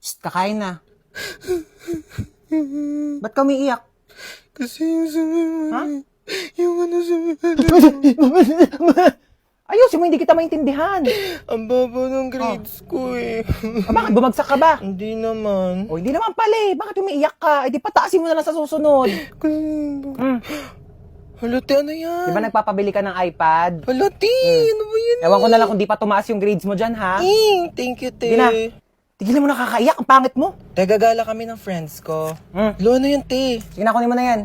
Shh, kakain na. Ba't ka umiiyak? Kasi yung Ha? yung ano Ayusin mo, hindi kita maintindihan. ang baba ng grades ko eh. Bakit bumagsak ka ba? Hindi naman. O, hindi naman pala eh. Bakit umiiyak ka? Eh, di pataasin mo na lang sa susunod. Halati, ano yan? Di ba nagpapabili ka ng iPad? Halati, ano ba yan? Ewan ko na lang kung di pa tumaas yung grades mo dyan, ha? Thank you, te. Sige na. Tigilan mo na kakaiyak. Ang pangit mo. Gagala kami ng friends ko. Lo, ano yan, te? Sige na, kunin mo na yan.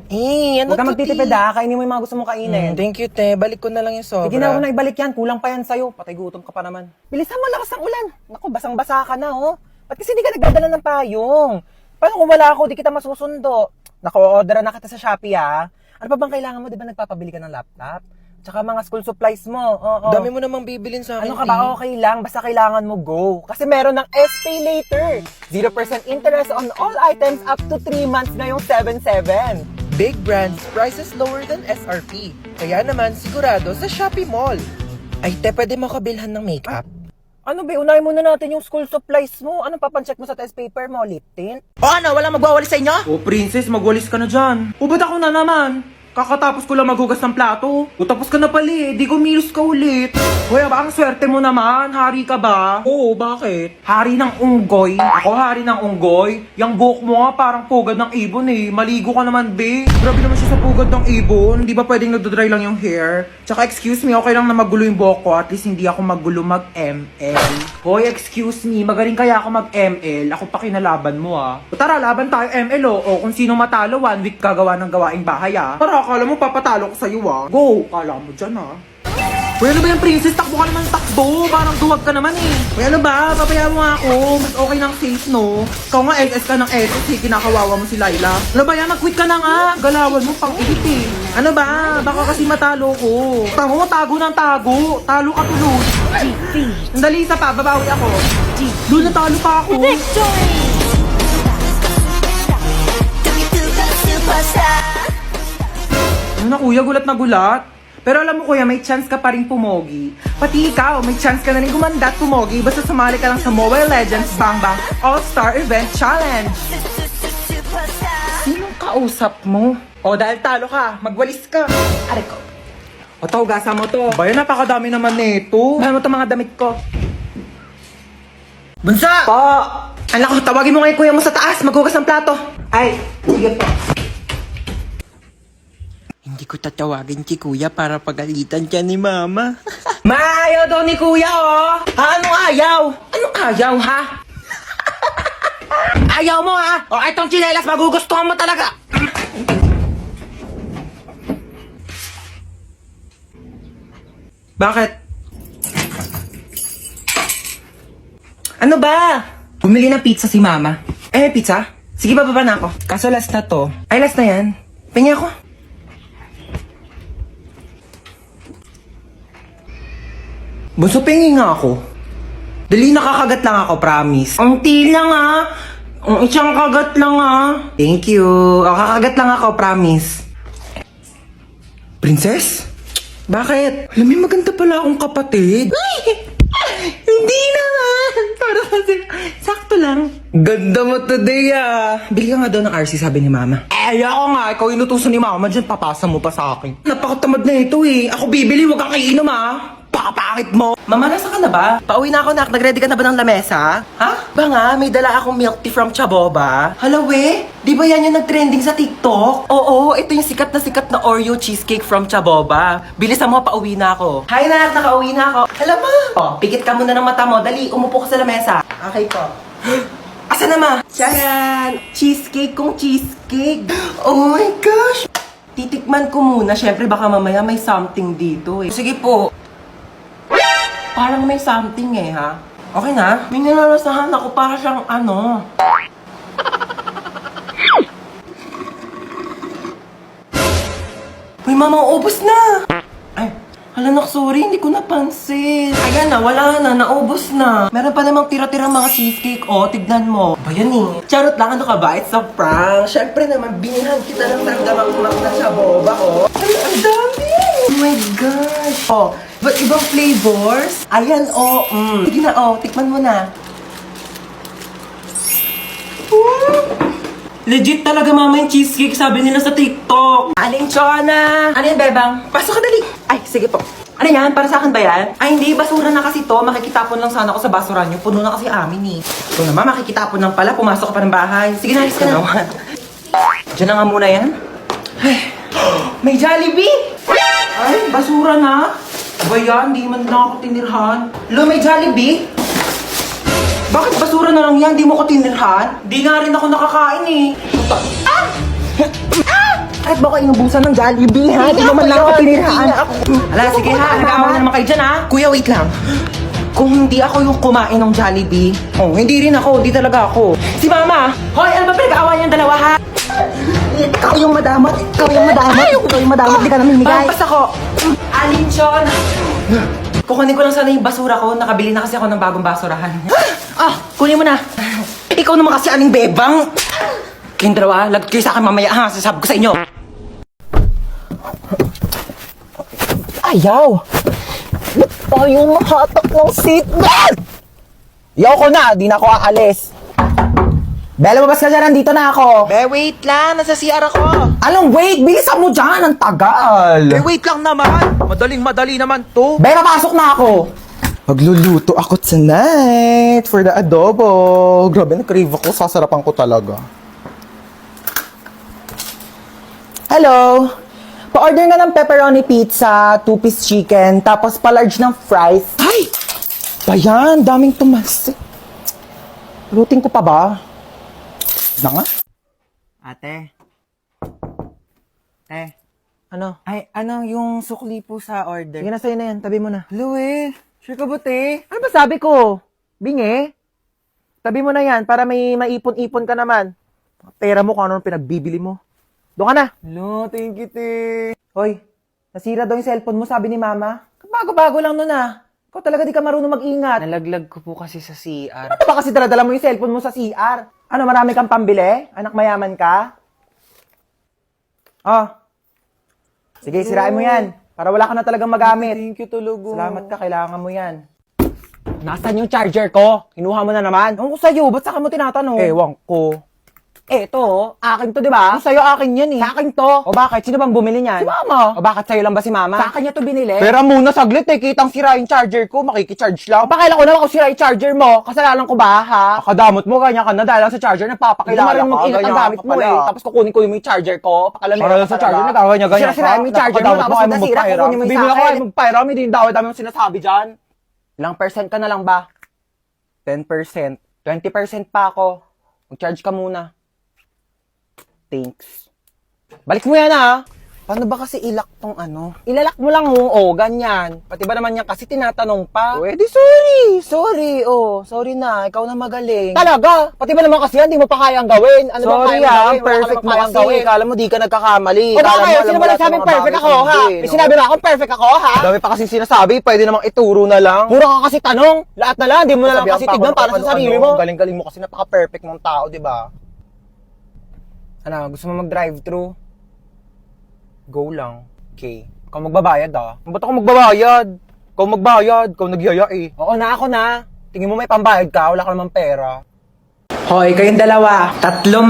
Ano Huwag ka to, magtitipid, te? ha? Kainin mo yung mga gusto mong kainin. Thank you, te. Balik ko na lang yung sobra. Sige na, huwag na ibalik yan. Kulang pa yan sa'yo. Patay gutom ka pa naman. Bilisan mo, lakas ng ulan. Naku, basang-basa ka na, oh. Ba't kasi di ka nagdadala ng payong? Paano kung wala ako, di kita masusundo? Naku, order na kita sa Shopee, ha? Ano pa bang kailangan mo? Di ba nagpapabili ka ng laptop? Tsaka mga school supplies mo. Oo. Dami mo namang bibilin sa akin, Ano ka ba? Okay lang. Basta kailangan mo go. Kasi meron ng SPay later. 0% interest on all items up to 3 months ngayong 7/7. Big brands, prices lower than SRP. Kaya naman, sigurado sa Shopee Mall. Ay, te, pwede mo kabilhan ng makeup? Ano ba? Unahin muna natin yung school supplies mo. Anong papancheck mo sa test paper mo? Lip tint? O ano, walang magwawalis sa inyo? Oh, princess, magwalis ka na dyan. O, ba't ako na naman? Kakatapos ko lang maghugas ng plato. O, tapos ka na pala eh. Di kumilos ka ulit. Hoy, ba, ang swerte mo naman. Hari ka ba? Oo, bakit? Hari ng unggoy. Ako hari ng unggoy. Yang buhok mo nga parang pugad ng ibon eh. Maligo ka naman, be. Grabe naman siya sa pugad ng ibon. Di ba pwedeng nagdodry lang yung hair? Tsaka excuse me, okay lang na magulo yung buhok ko. At least hindi ako magulo mag-ML. Hoy, excuse me. Magaling kaya ako mag-ML. Ako pa kinalaban mo ah. O tara, laban tayo ML oh. O kung sino matalo, 1 week gagawa ng gawaing bahay ah. Tara, akala mo papatalo ko sa'yo ah. Go! Kala mo dyan ah. Uy, ano ba yung princess? Takbo ka naman takbo. Parang duwag ka naman eh. Uy, ano ba? Papaya mo nga ako. Mas okay ng safe, no? Ikaw nga SS ka ng SS eh. Kinakawawa mo si Laila. Ano ba yan? Mag-quit ka na nga. Galawan mo pang ihit eh. Ano ba? Baka kasi matalo ko. Tamo, tago ng tago. Talo ka tuloy. Sandali, isa pa. Babawi ako. Doon natalo pa ako. Ano na kuya? Gulat na gulat. Pero alam mo kuya, may chance ka pa rin pumogi. Pati ikaw, may chance ka na rin gumanda at pumogi basta sumali ka lang sa Mobile Legends Bang Bang All-Star Event Challenge. Sinong kausap mo? O dahil talo ka, magwalis ka. Aray ko. O tawagasan mo to. Bayan, napakadami naman nito. Bayan mo to mga damit ko. Bunsa! Po! Anak ko, tawagin mo ngayon kuya mo sa taas. Maghugas ng plato. Ay, sige po. Hindi ko tatawagin si kuya para pagalitan siya ni mama. Maayaw daw ni kuya, oh! Ha, anong ayaw? Anong ayaw, ha? Ayaw mo, ha? O, itong tsinelas, magugustuhan mo talaga. Bakit? Ano ba? Bumili ng pizza si mama. Eh, pizza? Sige, bababa na ako. Kaso last na to. Ay, last na yan. Pingi ako. Bunso, pingi nga ako. Dali, nakakagat lang ako, promise. Ang ti lang, ha? Ang isang kagat lang, ha? Thank you. Kakagat lang ako, promise. Princess? Bakit? Alam mo, maganda pala akong kapatid. Hindi naman. Para kasi, sakto lang. Ganda mo today, ah. Bili ka nga daw ng RC, sabi ni mama. Eh, ako nga. Ikaw inutusan ni mama dyan. Papasa mo pa sa akin. Napakatamad na ito, eh. Ako bibili, wag kang kainom, ah. Pakapangit mo. Mama, nasa ka na ba? Pauwi na ako, nak. Nag-ready ka na ba ng lamesa? Ha? Ba nga, may dala akong milk tea from Chaboba. Hala, we? Di ba yan yung nag-trending sa TikTok? Oo, ito yung sikat na Oreo cheesecake from Chaboba. Bilisan mo, pauwi na ako. Hi, nak. Nakauwi na ako. Hala, ma. Oh, pikit ka muna ng mata mo. Dali, umupo ka sa lamesa. Okay po. Asa na, ma? Charan! Cheesecake kong cheesecake. Oh my gosh! Titikman ko muna. Siyempre, baka mamaya may something dito eh. Sige po. Parang may something eh, ha? Okay na? May nilalasahan ako para siyang ano. Uy, mama, ubos na! Ay, hala nak, sorry, hindi ko napansin. Ayan na, wala na, naubos na. Meron pa namang tira-tirang mga cheesecake, oh, tignan mo. Ba yan eh? Charot lang, ano ka ba? It's a prank. Siyempre naman, binihan kita ng tanggamang na Chaboba, oh. Ay, ang dami! Oh my gosh! Oh, but ibang flavors? Ayan, oh, Sige na, oh, tikman mo na. Legit talaga mama yung cheesecake, sabi nila sa TikTok. Aling Chona! Ano yan, Bebang? Pasok ka dali. Ay, sige po. Ano yan? Para sa akin ba yan? Ay, hindi. Basura na kasi to. Makikitapon lang sana ako sa basura nyo. Puno na kasi amin eh. Ito naman, makikitapon lang pala. Pumasok ka pa ng bahay. Sige na, alis ka na. Diyan na nga muna yan. Ay, may Jollibee! Ay, basura na. Ba yan? Hindi man lang ako tinirhan. Lo, may Jollibee? Bakit basura na lang yan? Di mo ko tinirhan? Di nga rin ako nakakain eh. Kahit ba ko inubusan ng Jollibee ha? Di mo man lang ako tinirhan. Ala, sige ha. Nag-aawa na naman kayo dyan ha. Kuya, wait lang. Kung hindi ako yung kumain ng Jollibee, hindi rin ako. Di talaga ako. Si Mama! Hoy, ano ba pinag-aawa niyang dalawa ha? Ikaw yung madamot. Ikaw yung madamot. Ikaw yung madamot. Di ka namimigay. Pampas ako. Alinchon! Kukunin ko lang sana yung basura ko. Nakabili na kasi ako ng bagong basurahan. Kunin mo na. Ikaw naman kasi aling bebang. Kayong dalawa, lagot kayo sa akin mamaya ha. Sasabi ko sa inyo. Ayaw. Tayo makatak ng seatbelt. Yaw ko na. Di na ako aalis. Bella, babas ka dyan. Nandito na ako. Be, wait lang. Nasa CR ako. Anong wait? Bilisan mo dyan. Ang tagal. Be, wait lang naman. Madaling-madali naman to. Bella, pasok na ako. Magluluto ako tonight for the adobo. Grabe, na-crave ako. Sasarapan ko talaga. Hello. Pa-order na ng pepperoni pizza, 2-piece chicken, tapos pa-large ng fries. Ay! Bayan, daming tumas. Luting ko pa ba? Na nga? Ate. Ano? Ay, ano yung sukli po sa order? Sige na sa'yo na yan, tabi mo na. Louie, sure ka ba, te? Ano ba sabi ko? Bingi? Tabi mo na yan para may maipon-ipon ka naman. Pera mo kung ano pinagbibili mo. Doon ka na. Lo, thank you, te. Hoy, nasira daw yung cellphone mo, sabi ni Mama. Bago-bago lang nun ah. Ikaw talaga di ka marunong mag-ingat. Nalaglag ko po kasi sa CR. Ano ba kasi daladala mo yung cellphone mo sa CR? Ano, marami kang pambili? Anak mayaman ka? Oh. Sige, sirain mo yan. Para wala ka na talagang magamit. Thank you, Tulugo. Salamat ka, kailangan mo yan. Nasaan yung charger ko? Kinuha mo na naman? Ewan ko sa'yo, ba't saka mo tinatanong? Ewan ko. Eto, akin to, di ba? Sa'yo akin yan eh. Sa akin to. O bakit? Sino bang bumili niyan? Si Mama. O bakit sa'yo lang ba si Mama? Sa akin niya to binili. Pero muna saglit eh, kitang sira yung charger ko, makikicharge lang. O pakailan ko naman kung sira yung charger mo. Kasalanan ko ba, ha? Akadamot mo, ganyan ka na dahil lang sa charger, nagpapakilala ka. Hindi mag-ingat ang gamit mo eh. Tapos kukunin ko yung charger ko, pakalamig ka sa charger, nagkakanya-ganyan ka. Sira-sira yung charger mo, tapos nasira, kukunin mo yung sa akin. Hindi mo na kaya magpairam, hindi yung dami mo sinasabi dyan. Ilang percent ka na lang ba? 10%. 20% pa ako. Mag-charge ka muna. Thanks. Balik mo yan ha. Paano ba kasi ilak tong ano? Ilalak mo lang ganyan. Pati ba naman yan kasi tinatanong pa? Pwede, sorry. Sorry na, ikaw na magaling. Talaga? Pati ba naman kasi yan, di mo pa kayang gawin? Ano ba kayang gawin? Perfect mo kasi. Kala mo di ka nagkakamali. O baka kayo, sino ba nagsabing perfect ako ha? May sinabi ba akong perfect ako ha? Dami pa kasi sinasabi, pwede namang ituro na lang. Puro ka kasi tanong, lahat na lang, di mo na lang kasi tignan para sa sarili mo. Galing-galing mo kasi napaka-perfect mong tao, di ba? Ano, gusto mo mag-drive-thru? Go lang. Okay. Ikaw magbabayad ah. Ba't ako magbabayad? Ikaw magbayad. Ikaw nagyaya eh. Oo na, ako na. Tingin mo may pambayad ka, wala ka namang pera. Hoy, kayong dalawa. Tatlo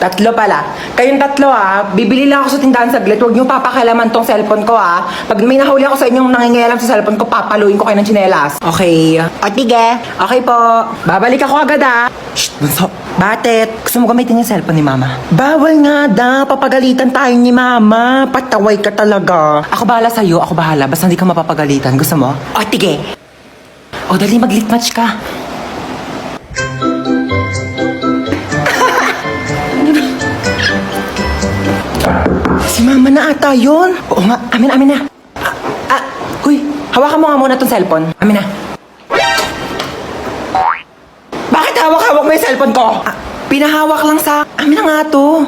tatlo pala. Kayong tatlo bibili lang ako sa tindahan saglit. Huwag niyo papakalaman tong cellphone ko Pag may nahuli ako sa inyong nangingialam sa cellphone ko, papaluin ko kayo ng tsinelas. Okay. O, tige. Okay po. Babalik ako agad Shh, bunso. Bakit? Gusto mo gamitin yung cellphone ni Mama? Bawal nga papagalitan tayo ni Mama. Pataway ka talaga. Ako bahala sa'yo, ako bahala. Basta hindi ka mapapagalitan. Gusto mo? O, tige. O, dali mag-lit match ka. Si Mama na ata yun. Oo nga, amin na. Huy, hawakan mo nga muna tong cellphone. Amin na. Bakit hawak-hawak mo yung cellphone ko? Pinahawak lang sa... Amin na nga to.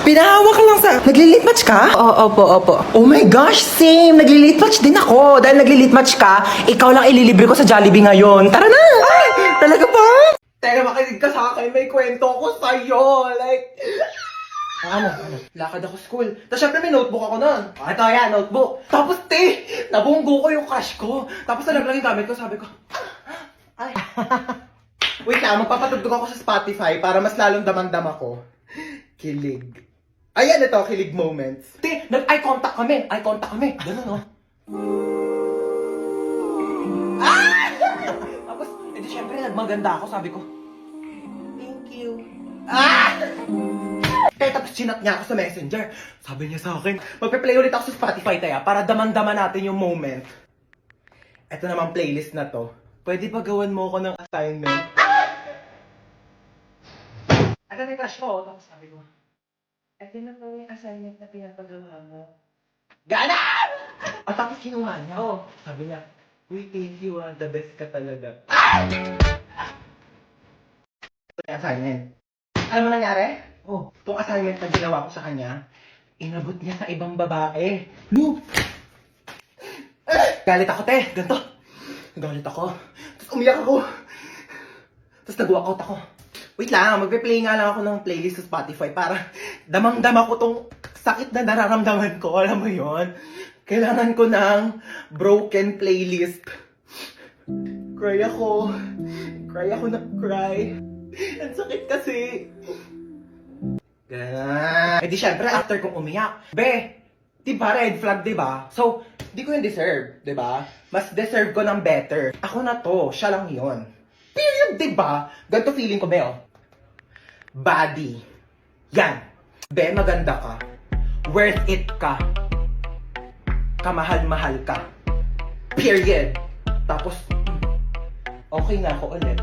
Pinahawak lang sa... Nagli-lit match ka? Oo, opo. Oh my gosh, same. Nagli-lit match din ako. Dahil nagli-lit match ka, ikaw lang ililibre ko sa Jollibee ngayon. Tara na! Ay, talaga ba? Teka, makinig ka sa akin. May kwento ko sa'yo. Like... Ano? Lakad ako school. Tapos syempre may notebook ako nun. Ito yan, notebook. Tapos nabunggo ko yung cash ko. Tapos nalaglang yung gamit ko, sabi ko, ay. Wait lang, magpapatugtog ako sa Spotify para mas lalong damang-dam ako. Kilig. Ayan, ito, kilig moments. Te, nag-eye contact kami. Eye contact kami. Ganun, oh. Tapos, edi syempre, nagmaganda ako. Sabi ko, thank you. Kaya tapos chinat niya ako sa messenger. Sabi niya sa akin, magpe-play ulit ako sa Spotify tayo para damang-daman natin yung moment. Ito namang playlist na to. Pwede ba gawan mo ako ng assignment? Ano na yung crush ko? Tapos sabi ko, ito na po yung assignment na pinapagawa mo. Ganan! At tapos kinuha niya. Oo. Sabi niya, uy, thank you ah, the best ka talaga. Ito yung assignment. Alam mo nangyari? Oh, itong assignment na ginawa ko sa kanya, inabot niya sa ibang babae. No! Galit ako, te. Ganito. Galit ako. Tapos umiyak ako. Tapos nag-walkout ako. Wait lang, magpe-play nga lang ako ng playlist sa Spotify para damang-dama ko tong sakit na nararamdaman ko. Alam mo yon? Kailangan ko ng broken playlist. Cry ako. Cry ako na cry. Ang sakit kasi. Ganun. Eh di syempre, after kong umiyak. Be, di ba red flag, di ba? So, di ko yung deserve, di ba? Mas deserve ko ng better. Ako na to, siya lang yon. Period, di ba? Ganito feeling ko, Be, oh. Body. Yan. Be, maganda ka. Worth it ka. Kamahal-mahal ka. Period. Tapos, okay na ako ulit.